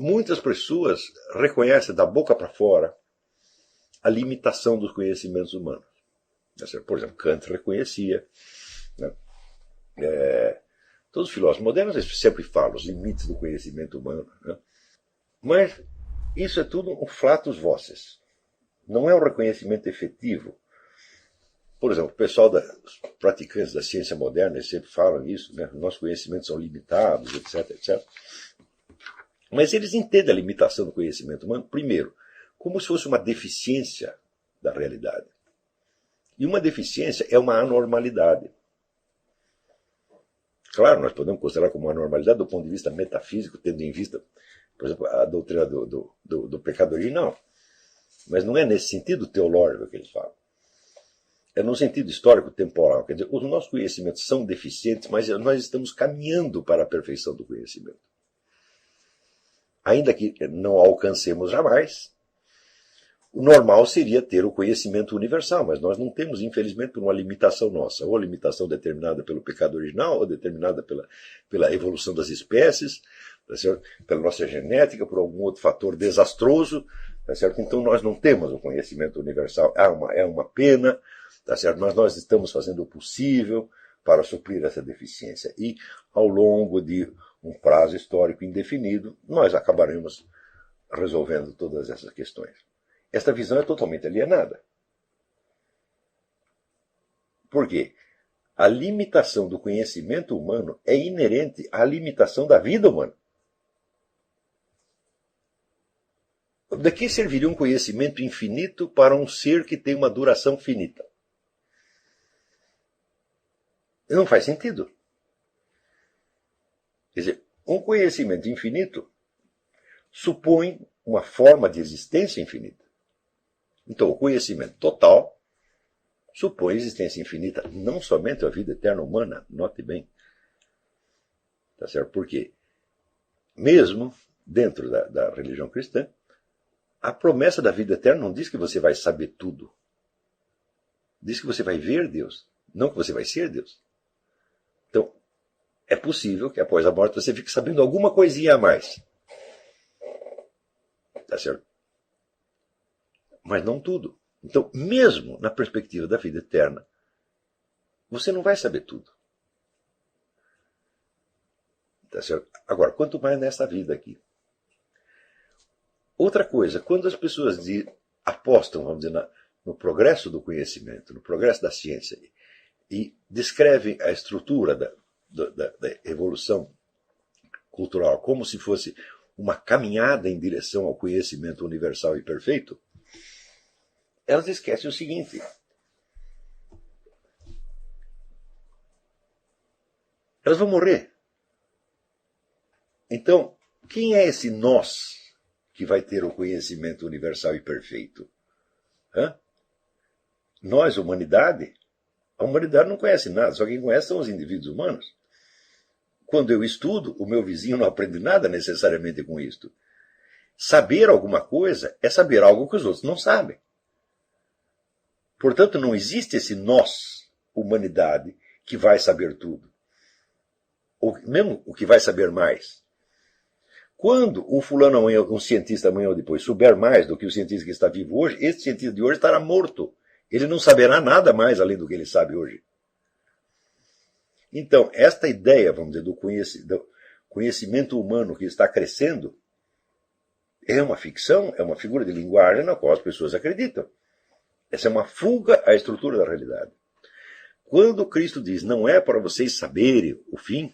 muitas pessoas reconhecem da boca para fora a limitação dos conhecimentos humanos. Por exemplo, Kant reconhecia, né? Todos os filósofos modernos sempre falam os limites do conhecimento humano, né? Mas isso é tudo um flatus vocis. Não é um reconhecimento efetivo. Por exemplo, o pessoal os praticantes da ciência moderna eles sempre falam isso, né? Nossos conhecimentos são limitados, etc, etc. Mas eles entendem a limitação do conhecimento humano, primeiro, como se fosse uma deficiência da realidade. E uma deficiência é uma anormalidade. Claro, nós podemos considerar como uma anormalidade do ponto de vista metafísico, tendo em vista, por exemplo, a doutrina do pecado original. Mas não é nesse sentido teológico que eles falam. É no sentido histórico-temporal. Quer dizer, os nossos conhecimentos são deficientes, mas nós estamos caminhando para a perfeição do conhecimento. Ainda que não alcancemos jamais, o normal seria ter o conhecimento universal, mas nós não temos, infelizmente, por uma limitação nossa, ou a limitação determinada pelo pecado original, ou determinada pela evolução das espécies, tá certo? Pela nossa genética, por algum outro fator desastroso, tá certo? Então nós não temos o conhecimento universal. É uma pena, tá certo? Mas nós estamos fazendo o possível para suprir essa deficiência. E, ao longo de um prazo histórico indefinido, nós acabaremos resolvendo todas essas questões. Esta visão é totalmente alienada. Por quê? A limitação do conhecimento humano é inerente à limitação da vida humana. De que serviria um conhecimento infinito para um ser que tem uma duração finita? Não faz sentido. Quer dizer, um conhecimento infinito supõe uma forma de existência infinita. Então, o conhecimento total supõe existência infinita, não somente a vida eterna humana, note bem. Tá certo? Porque, mesmo dentro da religião cristã, a promessa da vida eterna não diz que você vai saber tudo. Diz que você vai ver Deus, não que você vai ser Deus. Então, é possível que após a morte você fique sabendo alguma coisinha a mais. Tá certo? Mas não tudo. Então, mesmo na perspectiva da vida eterna, você não vai saber tudo. Tá certo? Agora, quanto mais nessa vida aqui. Outra coisa, quando as pessoas apostam, vamos dizer, no progresso do conhecimento, no progresso da ciência, e descrevem a estrutura da evolução cultural como se fosse uma caminhada em direção ao conhecimento universal e perfeito, elas esquecem o seguinte: elas vão morrer. Então, quem é esse nós que vai ter o conhecimento universal e perfeito? Nós, humanidade? A humanidade não conhece nada, só quem conhece são os indivíduos humanos. Quando eu estudo, o meu vizinho não aprende nada necessariamente com isto. Saber alguma coisa é saber algo que os outros não sabem. Portanto, não existe esse nós, humanidade, que vai saber tudo. Ou mesmo o que vai saber mais. Quando um fulano amanhã, um cientista amanhã ou depois, souber mais do que o cientista que está vivo hoje, esse cientista de hoje estará morto. Ele não saberá nada mais além do que ele sabe hoje. Então, esta ideia, vamos dizer, do conhecimento humano que está crescendo, é uma ficção, é uma figura de linguagem na qual as pessoas acreditam. Essa é uma fuga à estrutura da realidade. Quando Cristo diz, não é para vocês saberem o fim,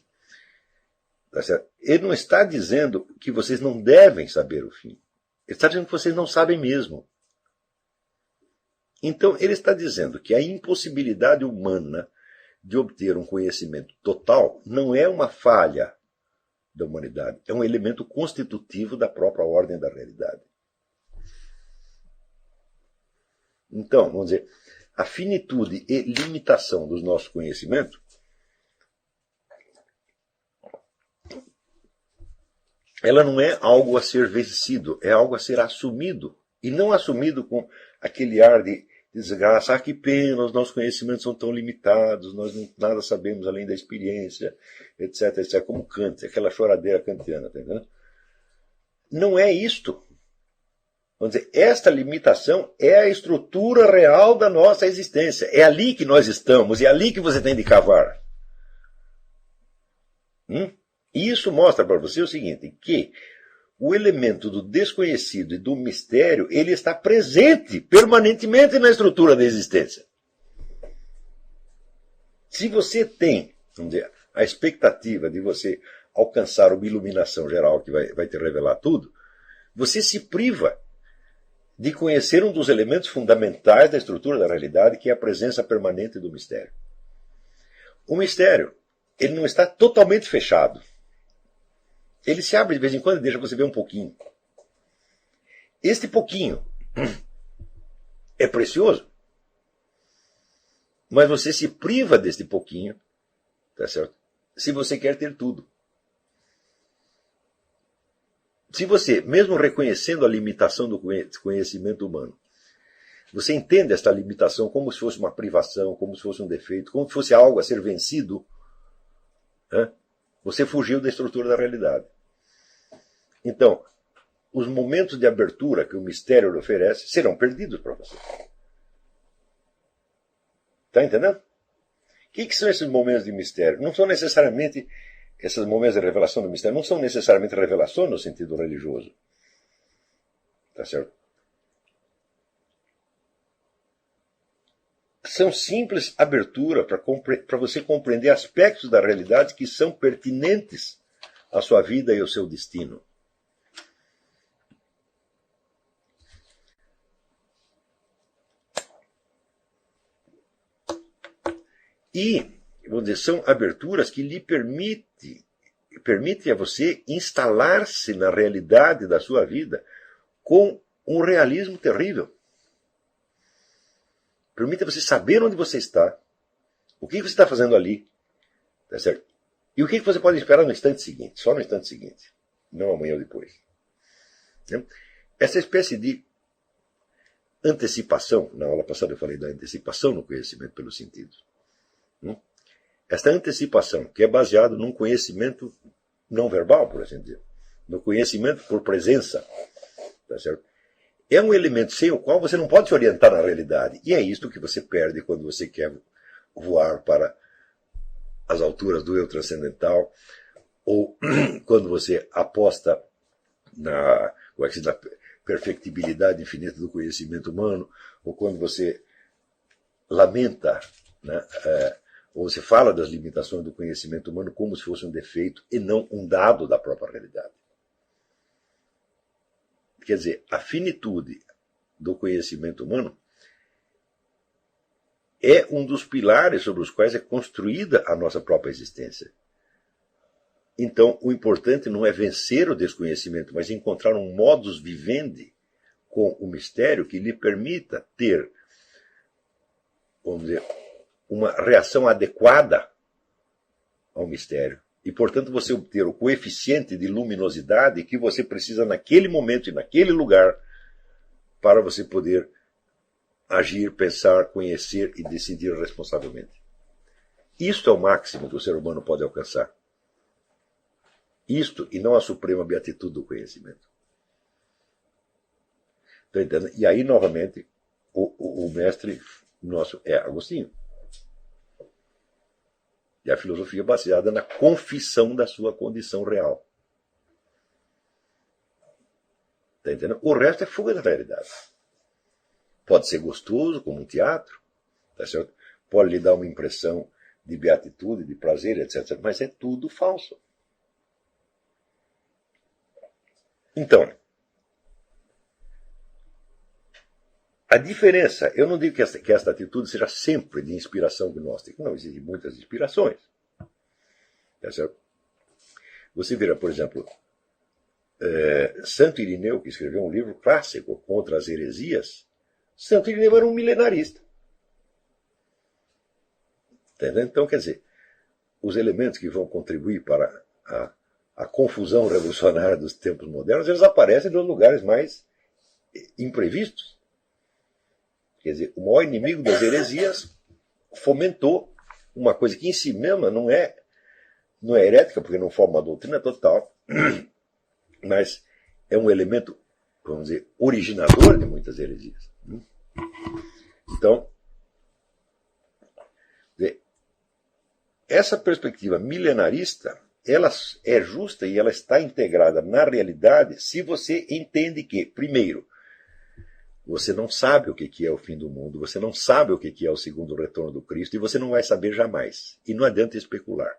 ele não está dizendo que vocês não devem saber o fim. Ele está dizendo que vocês não sabem mesmo. Então, ele está dizendo que a impossibilidade humana de obter um conhecimento total não é uma falha da humanidade, é um elemento constitutivo da própria ordem da realidade. Então, vamos dizer, a finitude e limitação dos nossos conhecimentos ela não é algo a ser vencido, é algo a ser assumido. E não assumido com aquele ar de desgraça, que pena, os nossos conhecimentos são tão limitados, nós nada sabemos além da experiência, etc, etc, como Kant, aquela choradeira kantiana, tá entendendo? não é isto. Vamos dizer, esta limitação é a estrutura real da nossa existência. É ali que nós estamos, é ali que você tem de cavar. E isso mostra para você o seguinte, que o elemento do desconhecido e do mistério, ele está presente permanentemente na estrutura da existência. Se você tem, vamos dizer, a expectativa de você alcançar uma iluminação geral que vai te revelar tudo, você se priva de conhecer um dos elementos fundamentais da estrutura da realidade, que é a presença permanente do mistério. O mistério, ele não está totalmente fechado. Ele se abre de vez em quando e deixa você ver um pouquinho. Este pouquinho é precioso, mas você se priva deste pouquinho, tá certo? Se você quer ter tudo. Se você, mesmo reconhecendo a limitação do conhecimento humano, você entende esta limitação como se fosse uma privação, como se fosse um defeito, como se fosse algo a ser vencido, né? Você fugiu da estrutura da realidade. Então, os momentos de abertura que o mistério lhe oferece serão perdidos para você. Está entendendo? O que são esses momentos de mistério? Não são necessariamente... Esses momentos de revelação do mistério não são necessariamente revelações no sentido religioso. Tá certo? São simples abertura para você compreender aspectos da realidade que são pertinentes à sua vida e ao seu destino. E, vamos dizer, são aberturas que lhe permitem a você instalar-se na realidade da sua vida com um realismo terrível. Permite a você saber onde você está, o que você está fazendo ali, tá certo? E o que você pode esperar no instante seguinte, só no instante seguinte, não amanhã ou depois. Essa espécie de antecipação, na aula passada eu falei da antecipação no conhecimento pelos sentidos. Esta antecipação, que é baseada num conhecimento não verbal, por assim dizer, no conhecimento por presença, tá certo? É um elemento sem o qual você não pode se orientar na realidade. E é isto que você perde quando você quer voar para as alturas do eu transcendental, ou quando você aposta na perfectibilidade infinita do conhecimento humano, ou quando você lamenta, né, ou você fala das limitações do conhecimento humano como se fosse um defeito e não um dado da própria realidade. Quer dizer, a finitude do conhecimento humano é um dos pilares sobre os quais é construída a nossa própria existência. Então, o importante não é vencer o desconhecimento, mas encontrar um modus vivendi com o mistério que lhe permita ter, vamos dizer, uma reação adequada ao mistério. E, portanto, você obter o coeficiente de luminosidade que você precisa naquele momento e naquele lugar para você poder agir, pensar, conhecer e decidir responsavelmente. Isto é o máximo que o ser humano pode alcançar. Isto e não a suprema beatitude do conhecimento. Está entendendo? E aí, novamente, o mestre nosso é Agostinho. E a filosofia é baseada na confissão da sua condição real. Está entendendo? O resto é fuga da realidade. Pode ser gostoso, como um teatro, tá certo? Pode lhe dar uma impressão de beatitude, de prazer, etc. Mas é tudo falso. Então, a diferença, eu não digo que esta atitude seja sempre de inspiração gnóstica. Não, existem muitas inspirações. Tá certo? Você vira, por exemplo, Santo Irineu, que escreveu um livro clássico contra as heresias. Santo Irineu era um milenarista. Entendeu? Então, quer dizer, os elementos que vão contribuir para a confusão revolucionária dos tempos modernos, eles aparecem nos lugares mais imprevistos. Quer dizer, o maior inimigo das heresias fomentou uma coisa que em si mesma não é herética, porque não forma uma doutrina total, mas é um elemento, vamos dizer, originador de muitas heresias. Então, essa perspectiva milenarista, ela é justa e ela está integrada na realidade se você entende que, primeiro, você não sabe o que é o fim do mundo, você não sabe o que é o segundo retorno do Cristo e você não vai saber jamais. E não adianta especular.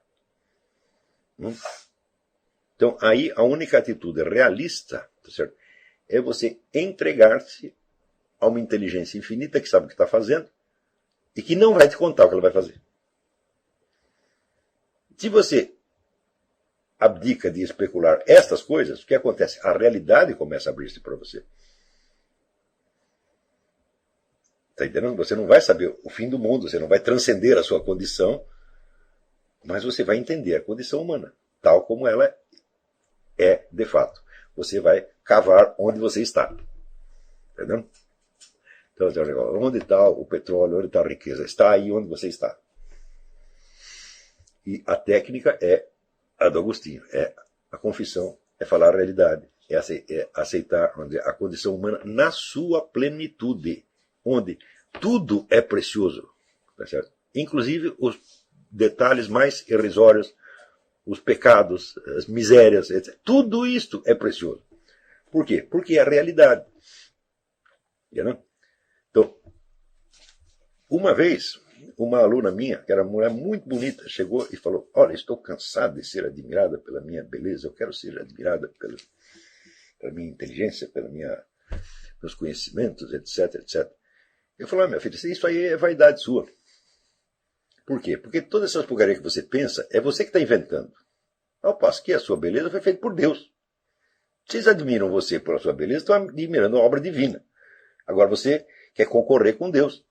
Então, aí a única atitude realista, tá certo? É você entregar-se a uma inteligência infinita que sabe o que está fazendo e que não vai te contar o que ela vai fazer. Se você abdica de especular estas coisas, o que acontece? A realidade começa a abrir-se para você. Está entendendo? Você não vai saber o fim do mundo, você não vai transcender a sua condição, mas você vai entender a condição humana, tal como ela é de fato. Você vai cavar onde você está. Entendeu? Então, onde está o petróleo, onde está a riqueza? Está aí onde você está. E a técnica é a do Agostinho, é a confissão, é falar a realidade, é aceitar a condição humana na sua plenitude, onde tudo é precioso, tá certo? Inclusive os detalhes mais irrisórios, os pecados, as misérias, etc. Tudo isto é precioso. Por quê? Porque é a realidade. Entendeu? Então, uma vez, uma aluna minha, que era uma mulher muito bonita, chegou e falou: olha, estou cansada de ser admirada pela minha beleza, eu quero ser admirada pela minha inteligência, meus conhecimentos, etc, etc. Eu falei: minha filha, isso aí é vaidade sua. Por quê? Porque todas essas porcarias que você pensa, é você que está inventando. Ao passo que a sua beleza foi feita por Deus. Vocês admiram você por a sua beleza, estão admirando a obra divina. Agora você quer concorrer com Deus.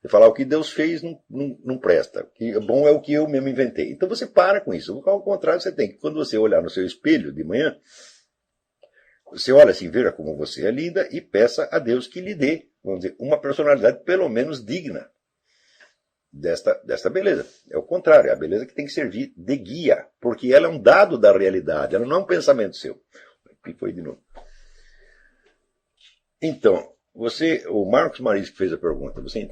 Você falar o que Deus fez não presta. O que é bom é o que eu mesmo inventei. Então você para com isso. Ao contrário, você tem que, quando você olhar no seu espelho de manhã, você olha assim, veja como você é linda e peça a Deus que lhe dê, vamos dizer, uma personalidade pelo menos digna desta beleza. É o contrário, é a beleza que tem que servir de guia, porque ela é um dado da realidade, ela não é um pensamento seu. E foi de novo. Então, o Marcos Maris que fez a pergunta, você,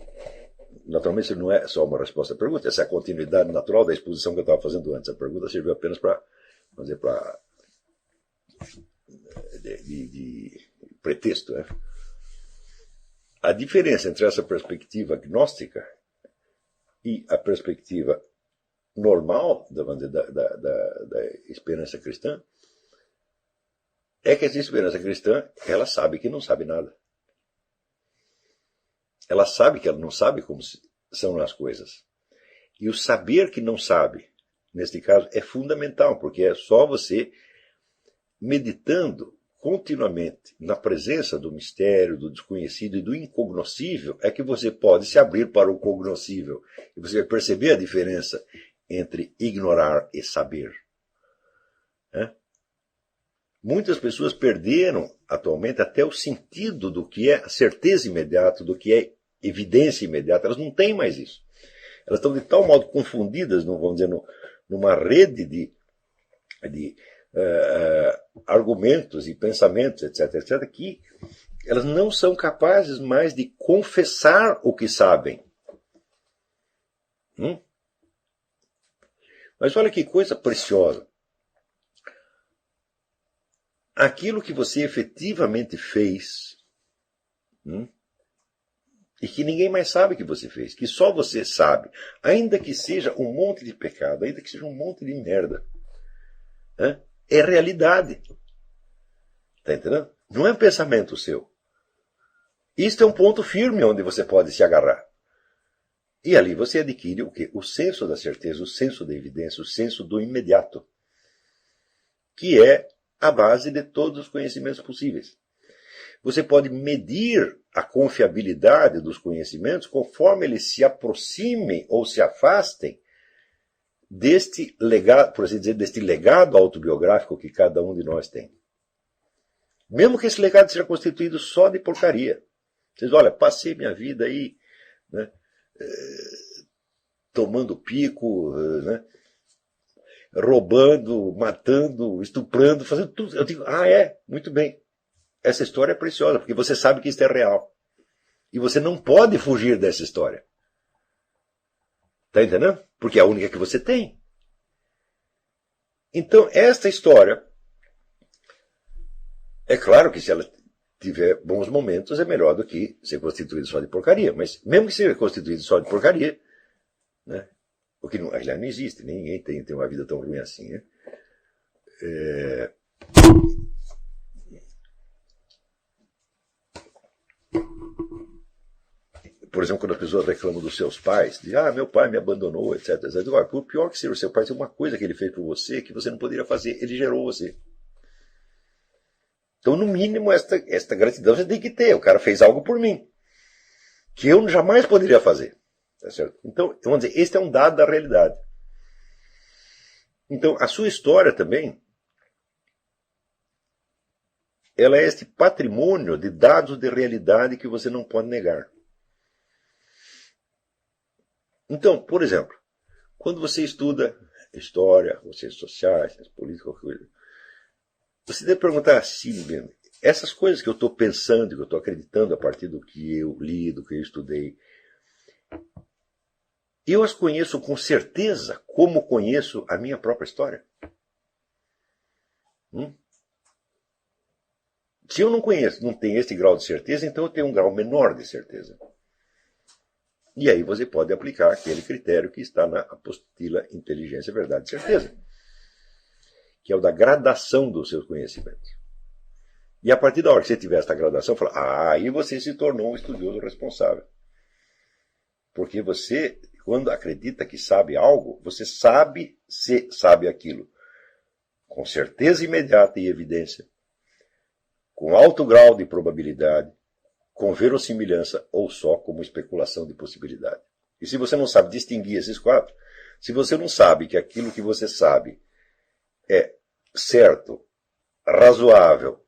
naturalmente isso não é só uma resposta à pergunta, essa é a continuidade natural da exposição que eu estava fazendo antes. A pergunta serviu apenas para de pretexto. Né? A diferença entre essa perspectiva gnóstica e a perspectiva normal da experiência cristã é que essa experiência cristã, ela sabe que não sabe nada. Ela sabe que ela não sabe como são as coisas. E o saber que não sabe, neste caso, é fundamental, porque é só você meditando continuamente na presença do mistério, do desconhecido e do incognoscível, é que você pode se abrir para o cognoscível. E você vai perceber a diferença entre ignorar e saber. Muitas pessoas perderam atualmente até o sentido do que é a certeza imediata, do que é evidência imediata. Elas não têm mais isso. Elas estão de tal modo confundidas, vamos dizer, numa rede de argumentos e pensamentos, etc, etc, que elas não são capazes mais de confessar o que sabem. Mas olha que coisa preciosa. Aquilo que você efetivamente fez, e que ninguém mais sabe que você fez, que só você sabe, ainda que seja um monte de pecado, ainda que seja um monte de merda, é realidade. Está entendendo? Não é um pensamento seu. Isto é um ponto firme onde você pode se agarrar. E ali você adquire o quê? O senso da certeza, o senso da evidência, o senso do imediato, que é a base de todos os conhecimentos possíveis. Você pode medir a confiabilidade dos conhecimentos conforme eles se aproximem ou se afastem deste legado, por assim dizer, deste legado autobiográfico que cada um de nós tem. Mesmo que esse legado seja constituído só de porcaria. Vocês olha, passei minha vida aí, né, tomando pico, né, roubando, matando, estuprando, fazendo tudo. Eu digo, muito bem. Essa história é preciosa, porque você sabe que isso é real. E você não pode fugir dessa história. Está entendendo? Porque é a única que você tem. Então, esta história, é claro que se ela tiver bons momentos, é melhor do que ser constituído só de porcaria. Mas mesmo que seja constituído só de porcaria, né? O que não, aliás, não existe, ninguém tem uma vida tão ruim assim, né? Por exemplo, quando as pessoas reclamam dos seus pais, de meu pai me abandonou, etc, etc. Agora, por pior que seja o seu pai, tem uma coisa que ele fez por você que você não poderia fazer, ele gerou você. Então, no mínimo, esta gratidão você tem que ter. O cara fez algo por mim, que eu jamais poderia fazer. Tá certo? Então, vamos dizer, este é um dado da realidade. Então, a sua história também, ela é este patrimônio de dados de realidade que você não pode negar. Então, por exemplo, quando você estuda história, ou ciências sociais, ciências políticas, qualquer coisa, você deve perguntar assim mesmo, essas coisas que eu estou pensando, que eu estou acreditando a partir do que eu li, do que eu estudei, eu as conheço com certeza como conheço a minha própria história? Se eu não conheço, não tenho esse grau de certeza, então eu tenho um grau menor de certeza. E aí você pode aplicar aquele critério que está na apostila Inteligência, Verdade e Certeza, que é o da gradação dos seus conhecimentos. E a partir da hora que você tiver essa gradação, fala, aí você se tornou um estudioso responsável. Porque você, quando acredita que sabe algo, você sabe se sabe aquilo. Com certeza imediata e evidência. Com alto grau de probabilidade. Com verossimilhança ou só como especulação de possibilidade. E se você não sabe distinguir esses quatro, se você não sabe que aquilo que você sabe é certo, razoável,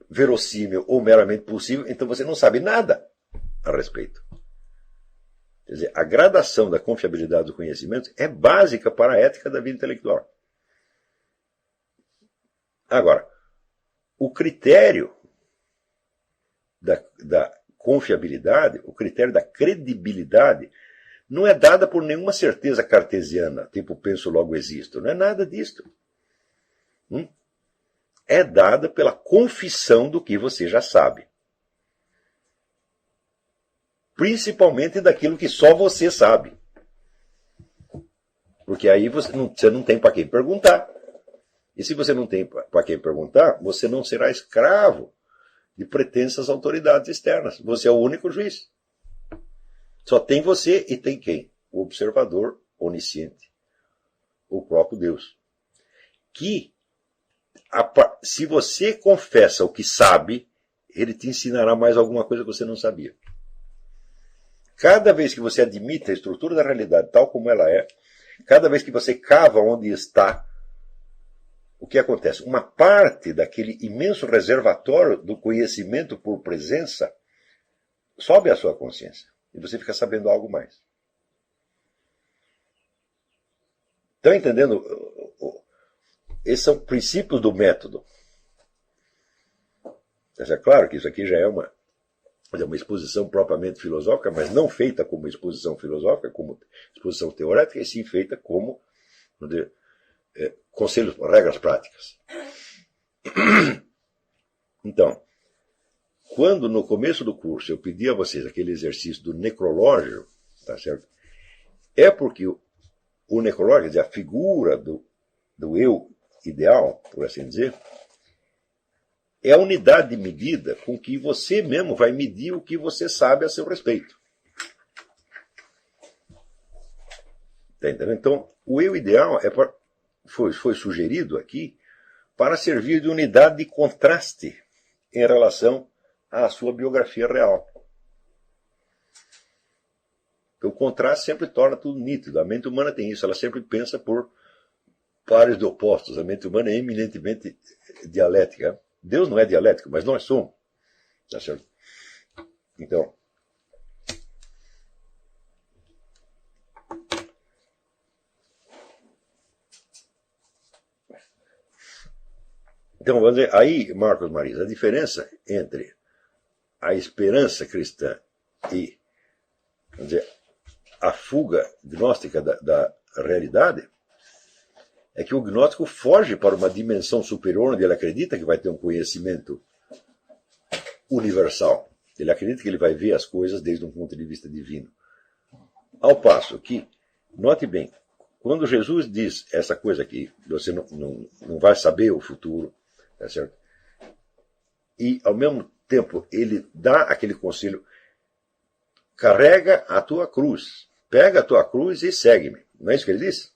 verossímil ou meramente possível, então você não sabe nada a respeito. Quer dizer, a gradação da confiabilidade do conhecimento é básica para a ética da vida intelectual. Agora, o critério da confiabilidade, o critério da credibilidade, não é dada por nenhuma certeza cartesiana, tipo penso logo existo. Não é nada disto. É dada pela confissão do que você já sabe. Principalmente daquilo que só você sabe. Porque aí você não tem para quem perguntar. E se você não tem para quem perguntar, você não será escravo de pretensas autoridades externas. Você é o único juiz. Só tem você e tem quem? O observador onisciente. O próprio Deus. Que, se você confessa o que sabe, ele te ensinará mais alguma coisa que você não sabia. Cada vez que você admite a estrutura da realidade tal como ela é, cada vez que você cava onde está, o que acontece? Uma parte daquele imenso reservatório do conhecimento por presença sobe à sua consciência. E você fica sabendo algo mais. Estão entendendo? Esses são princípios do método. É claro que isso aqui já é uma exposição propriamente filosófica, mas não feita como exposição filosófica, como exposição teórica, e sim feita como conselhos, regras práticas. Então, quando no começo do curso eu pedi a vocês aquele exercício do necrológio, tá certo? É porque o necrológio, quer dizer, a figura do eu ideal, por assim dizer, é a unidade de medida com que você mesmo vai medir o que você sabe a seu respeito. Tá entendendo? Então, o eu ideal foi sugerido aqui para servir de unidade de contraste em relação à sua biografia real. Então, o contraste sempre torna tudo nítido. A mente humana tem isso, ela sempre pensa por pares de opostos. A mente humana é eminentemente dialética. Deus não é dialético, mas nós somos. Tá certo? Então, Então, vamos dizer, aí, Marcos Mariz, a diferença entre a esperança cristã e, vamos dizer, a fuga gnóstica da realidade é que o gnóstico foge para uma dimensão superior onde ele acredita que vai ter um conhecimento universal. Ele acredita que ele vai ver as coisas desde um ponto de vista divino. Ao passo que, note bem, quando Jesus diz essa coisa aqui, você não vai saber o futuro, tá certo? E, ao mesmo tempo, ele dá aquele conselho, carrega a tua cruz, pega a tua cruz e segue-me. Não é isso que ele diz?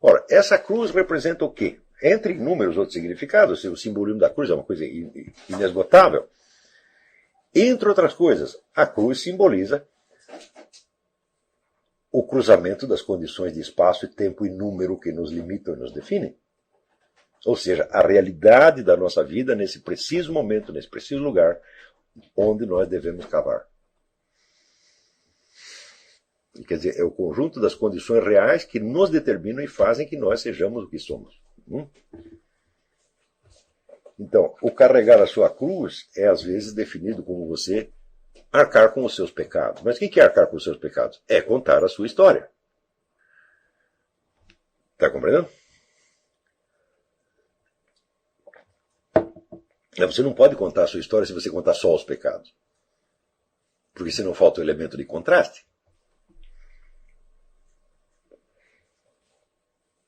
Ora, essa cruz representa o quê? Entre inúmeros outros significados, o simbolismo da cruz é uma coisa inesgotável. Entre outras coisas, a cruz simboliza o cruzamento das condições de espaço e tempo e número que nos limitam e nos definem. Ou seja, a realidade da nossa vida nesse preciso momento, nesse preciso lugar, onde nós devemos cavar. Quer dizer, é o conjunto das condições reais que nos determinam e fazem que nós sejamos o que somos. Então, o carregar a sua cruz é às vezes definido como você arcar com os seus pecados. Mas o que é arcar com os seus pecados? É contar a sua história. Está compreendendo? Você não pode contar a sua história se você contar só os pecados. Porque senão falta o elemento de contraste.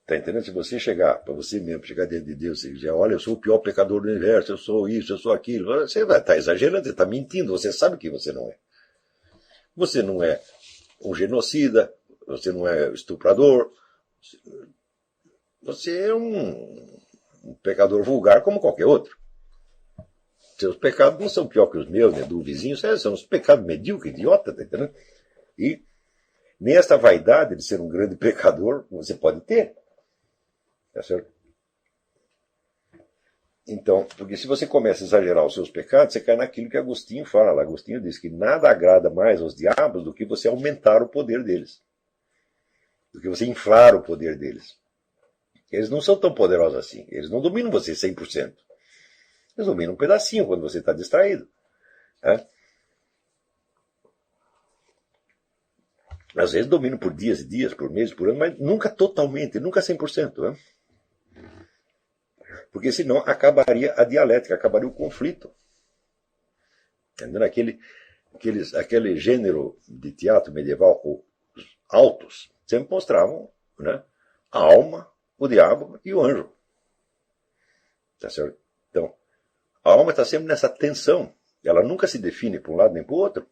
Está entendendo? Se você chegar, para você mesmo, chegar diante de Deus e dizer, olha, eu sou o pior pecador do universo, eu sou isso, eu sou aquilo, você vai estar exagerando, você está mentindo, você sabe que você não é. Você não é um genocida, você não é estuprador, você é um pecador vulgar como qualquer outro. Seus pecados não são pior que os meus, nem do vizinho, são os pecados medíocres, idiota, tá entendendo? E nem essa vaidade de ser um grande pecador você pode ter. Tá certo? Então, porque se você começa a exagerar os seus pecados, você cai naquilo que Agostinho fala. Agostinho diz que nada agrada mais aos diabos do que você aumentar o poder deles. Do que você inflar o poder deles. Eles não são tão poderosos assim. Eles não dominam você 100%. Eles dominam um pedacinho quando você está distraído. Né? Às vezes dominam por dias e dias, por meses, por ano, mas nunca totalmente, nunca 100%. Né? Porque senão acabaria a dialética, acabaria o conflito. Entendeu? Aquele gênero de teatro medieval, os autos, sempre mostravam, né, a alma, o diabo e o anjo. Tá certo? Então, a alma está sempre nessa tensão. Ela nunca se define para um lado nem para o outro.